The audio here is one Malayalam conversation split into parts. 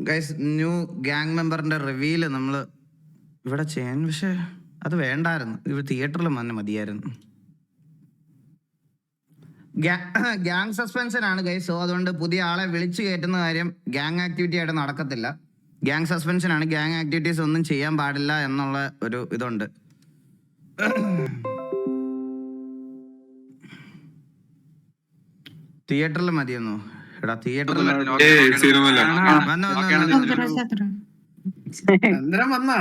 ഗൈസ് ന്യൂ ഗ്യാങ് മെമ്പറിന്റെ റിവീല് നമ്മള് ഇവിടെ ചെയ്യാൻ, പക്ഷെ അത് വേണ്ടായിരുന്നു. ഇവിടെ തിയേറ്ററിൽ തന്നെ മതിയായിരുന്നു. Gang സസ്പെൻഷനാണ് guys. സോ അതുകൊണ്ട് പുതിയ ആളെ വിളിച്ചു കയറ്റുന്ന കാര്യം ഗ്യാങ് ആക്ടിവിറ്റി ആയിട്ട് നടക്കത്തില്ല. ഗ്യാങ് സസ്പെൻഷനാണ്. ഗ്യാങ് ആക്ടിവിറ്റീസ് ഒന്നും ചെയ്യാൻ പാടില്ല എന്നുള്ള ഒരു ഇതുണ്ട്. തിയേറ്ററിൽ മതിയെന്നോ? എടാ തിയേറ്ററിൽ ചന്ദ്രൻ വന്നാ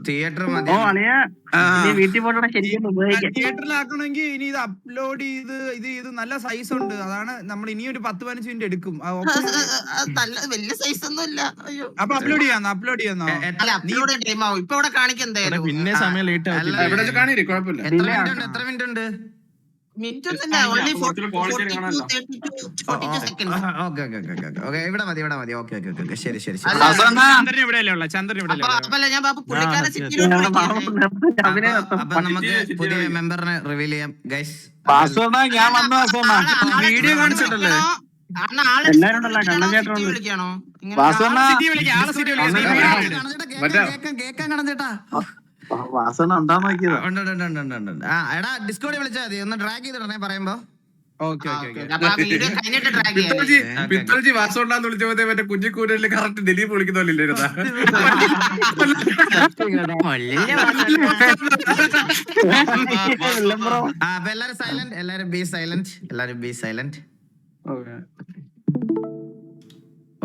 തിയേറ്റർ മതി. തിയേറ്ററിലാക്കണമെങ്കിൽ ഇനി ഇത് അപ്ലോഡ് ചെയ്ത് നല്ല സൈസ് ഉണ്ട്. അതാണ് നമ്മൾ ഇനി ഒരു 10-15 മിനിറ്റ് എടുക്കും. വലിയ സൈസ് ഒന്നും ഇല്ല. അപ്പൊ അപ്ലോഡ് ചെയ്യാന്നോ? ഇപ്പൊ ഇവിടെ കാണിക്കുന്നേ പിന്നെ സമയം ലേറ്റ് ആവില്ല. എത്ര മിനിറ്റ് ഉണ്ട്? ഇവിടെ മതി. ഓക്കെ ശരി. അപ്പൊ നമുക്ക് പുതിയ മെമ്പറിനെ റിവീൽ ചെയ്യാം ഗൈസ്. ഞാൻ വന്ന വീഡിയോ കാണിച്ചിട്ടല്ലേ? കേക്കാൻ കണഞ്ഞേട്ടാ എടാ ഡിസ്കോഡിൽ വിളിച്ചാൽ മതി. ഒന്ന് ഡ്രാഗ് ചെയ്തിടണേ പറയുമ്പോ. പിത്രജി വാസോണ്ടാന്ന് വിളിച്ചപ്പോ മറ്റേ കുഞ്ഞിക്കൂരല് കറക്റ്റ് ദിലീപ് വിളിക്കുന്നോലില്ലായിരുന്നാ? അപ്പൊ എല്ലാരും സൈലന്റ്. എല്ലാരും ബി സൈലന്റ്.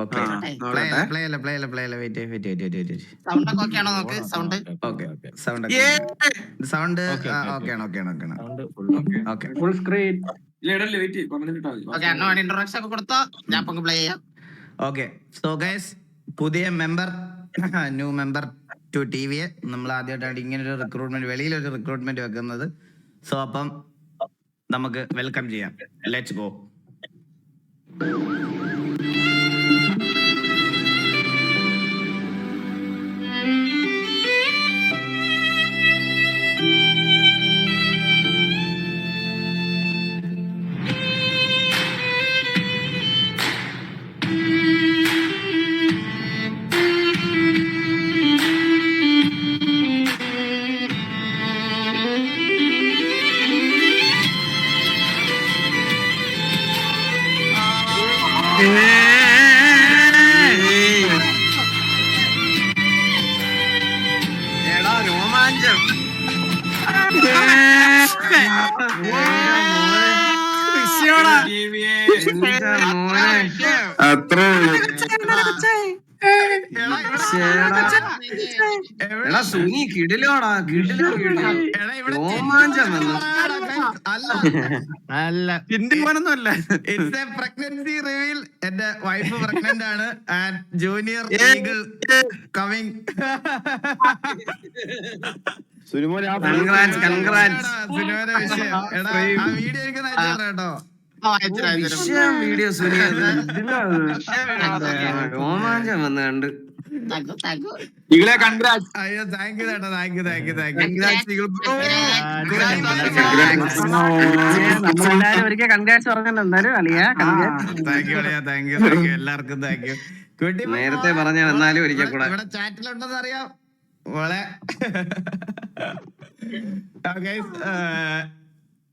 ഓക്കെ പ്ലേ അല്ല വെയിറ്റ്. സൗണ്ട് ഓക്കെ ആണ്. Full screen. Okay so guys, പുതിയ member, new member to TV. നമ്മൾ ആദ്യമായിട്ടാണ് ഇങ്ങനെ ഒരു റിക്രൂട്ട്മെന്റ്, വെളിയിലൊരു റിക്രൂട്ട്മെന്റ് വെക്കുന്നത്. സോ അപ്പം നമുക്ക് വെൽക്കം ചെയ്യാം. Let's go. രോമാഞ്ചം. സുനി കിടിലോടാ, രോമാഞ്ചം. അല്ല ഹിന്ദിമാനൊന്നും അല്ല. It's a pregnancy reveal. എന്റെ വൈഫ് പ്രഗ്നന്റ് ആണ്. And junior eagle coming. Congrats. സിനിമയുടെ വിഷയം എടാ, ആ വീഡിയോ എനിക്ക് കേട്ടോ. വീഡിയോ സുനി രോമാഞ്ചം വന്ന് കണ്ട്. അയ്യോ താങ്ക് യു ചേട്ടാ, താങ്ക് യു. എല്ലാവർക്കും താങ്ക് യു. നേരത്തെ പറഞ്ഞ വന്നാലും ഒരിക്കൽ കൂടെ ഇവിടെ ചാറ്റിലുണ്ടെന്ന് അറിയാം മോളെ.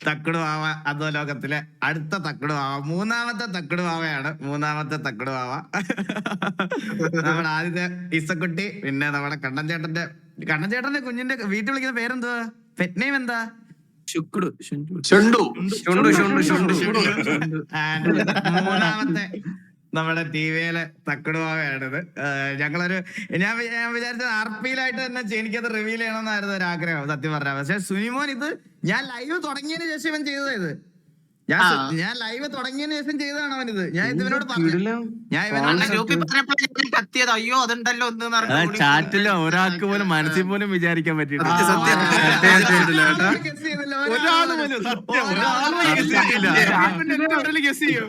തക്കട് വാവ അധോലോകത്തിലെ അടുത്ത തക്കട് വാവ, മൂന്നാമത്തെ തക്കട് വാവയാണ്. നമ്മുടെ ആദ്യത്തെ ഇസക്കുട്ടി, പിന്നെ നമ്മുടെ കണ്ണൻചേട്ടന്റെ കുഞ്ഞിന്റെ വീട്ടിൽ വിളിക്കുന്ന പേരെന്തുവാ? പെറ്റ് നെയിം എന്താ? മൂന്നാമത്തെ നമ്മുടെ TVയിലെ തക്കടുവാവയാണിത്. ഞങ്ങളൊരു ഞാൻ വിചാരിച്ചത് RPയിലായിട്ട് തന്നെ എനിക്കത് റിവീൽ ചെയ്യണമെന്നായിരുന്നു ഒരു ആഗ്രഹം സത്യം പറഞ്ഞാൽ. പക്ഷെ സുനിമോൻ ഇത് ഞാൻ ലൈവ് തുടങ്ങിയതിന് ശേഷം ഇവൻ ചെയ്തത്. ഇത് ഞാൻ ലൈവ് തുടങ്ങിയതിന് ശേഷം ചെയ്തതാണ് അവനിത്. ഞാൻ ഇവനോട് പറഞ്ഞു, അയ്യോ അതുണ്ടല്ലോ ചാറ്റില് ഒരാൾക്ക് പോലും മനസ്സിൽ പോലും വിചാരിക്കാൻ പറ്റിയിട്ടില്ല. ഒരാള് പോലും സത്യം ഒരാള് guess ചെയ്തില്ല. ഷാപ്പിന്റെ ഏറ്റവും കൂടുതൽ guess ചെയ്യും.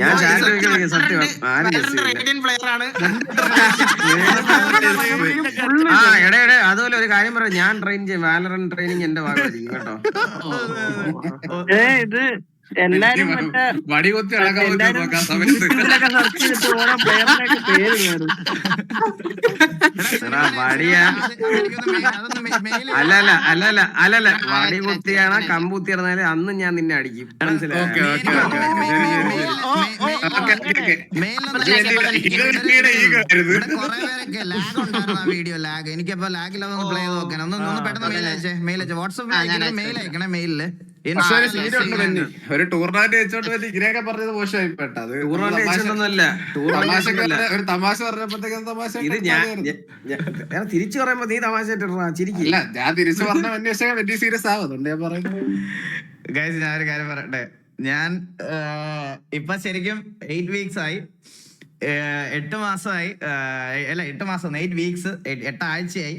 ഞാൻ ചാറ്റ് ചോദിക്കുന്നത് സത്യം ആരും guess ചെയ്യില്ല. റേഡിയൻ പ്ലെയർ ആണ്. എടേ അതുപോലെ ഒരു കാര്യം പറയാം, ഞാൻ ട്രെയിൻ ചെയ്യും, വാലറൻ ട്രെയിനിങ് എന്റെ ഭാഗമായിരിക്കും കേട്ടോ. ഇത് എല്ലാരും മറ്റേ വടി കൊത്തി അടക്കാൻ പറ്റുമോ നോക്കാൻ സമയത്ത് ഇതിലൊക്കെ സെർച്ച് ചെയ്തിട്ട് ഓരോ പ്ലെയറിനൊക്കെ പേര് കയറും. വടിയാ അല്ലല്ല വടി കുത്തിയാണോ കമ്പുത്തിയാണെന്നാലും അന്ന് ഞാൻ നിന്നെ അടിക്കും, മനസ്സിലായോ? ഓക്കെ വീഡിയോ ലാഗ് എനിക്കപ്പോ ലാഗിലൊന്ന് പ്ലേ ചെയ്ത് നോക്കാൻ ഒന്ന് പെട്ടെന്ന് മെയിൽ അയച്ചേ വാട്സപ്പിൽ മെയിൽ അയക്കണേ മെയിലില്. പക്ഷെ ഒരു സീൻ ഉണ്ട് തന്നെ, ഒരു ടൂർണമെന്റ് വെച്ചോണ്ട് തന്നെ ഇങ്ങനെയൊക്കെ പറഞ്ഞത് മോശമായി പെട്ട. അത് ടൂർണമെന്റ് വെച്ചിട്ടൊന്നുമല്ല, ഒരു തമാശ പറഞ്ഞപ്പോഴത്തേക്കും തമാശ ഇത് ഞാൻ തിരിച്ചു പറയുമ്പോ നീ തമാശ ചിരിക്കില്ല. ഇല്ല, ഞാൻ തിരിച്ചു പറഞ്ഞ അന്വേഷണം വലിയ സീരിയസ് ആവും, അതുകൊണ്ട് ഞാൻ പറയുന്നത്. ഗൈസ് ഞാനൊരു കാര്യം പറയട്ടെ, ഞാൻ ഇപ്പൊ ശരിക്കും 8 weeks ആയി, 8 മാസമായി, അല്ല 8 മാസം 8 weeks 8 ആഴ്ചയായി.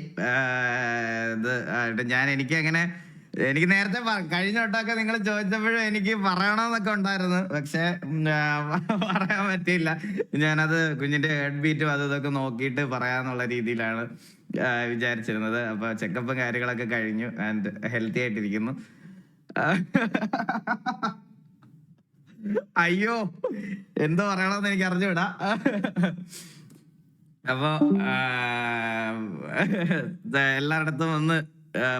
ഇത് ഞാൻ എനിക്ക് നേരത്തെ കഴിഞ്ഞ വട്ടമൊക്കെ നിങ്ങൾ ചോദിച്ചപ്പോഴും എനിക്ക് പറയണമെന്നൊക്കെ ഉണ്ടായിരുന്നു, പക്ഷെ പറയാൻ പറ്റിയില്ല. ഞാനത് കുഞ്ഞിന്റെ ഹെഡ് ബീറ്റും അതും ഇതൊക്കെ നോക്കിയിട്ട് പറയാന്നുള്ള രീതിയിലാണ് വിചാരിച്ചിരുന്നത്. അപ്പൊ ചെക്കപ്പും കാര്യങ്ങളൊക്കെ കഴിഞ്ഞു ആൻഡ് ഹെൽത്തി ആയിട്ടിരിക്കുന്നു. അയ്യോ എന്തോ പറയണമെന്ന് എനിക്ക് അറിഞ്ഞുവിടാ. അപ്പൊ എല്ലായിടത്തും ഒന്ന്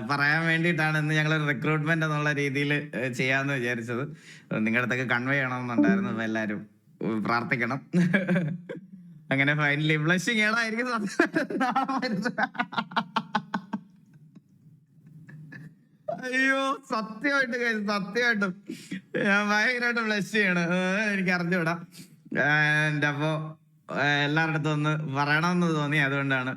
പറയാൻ വേണ്ടിയിട്ടാണ് ഇന്ന് ഞങ്ങൾ റിക്രൂട്ട്മെന്റ് എന്നുള്ള രീതിയിൽ ചെയ്യാന്ന് വിചാരിച്ചത്. നിങ്ങളുടെ അടുത്തൊക്കെ കൺവേ ചെയ്യണമെന്നുണ്ടായിരുന്നു. അപ്പൊ എല്ലാരും പ്രാർത്ഥിക്കണം. അങ്ങനെ ഫൈനലി ബ്ലഷിങ് ഏടായിരിക്കും. അയ്യോ സത്യമായിട്ടും ഞാൻ ഭയങ്കരമായിട്ട് ബ്ലഷ് ചെയ്യണം, എനിക്ക് അറിഞ്ഞുവിടാം. അപ്പൊ എല്ലാവരുടെ അടുത്തും ഒന്ന് പറയണമെന്ന് തോന്നി, അതുകൊണ്ടാണ്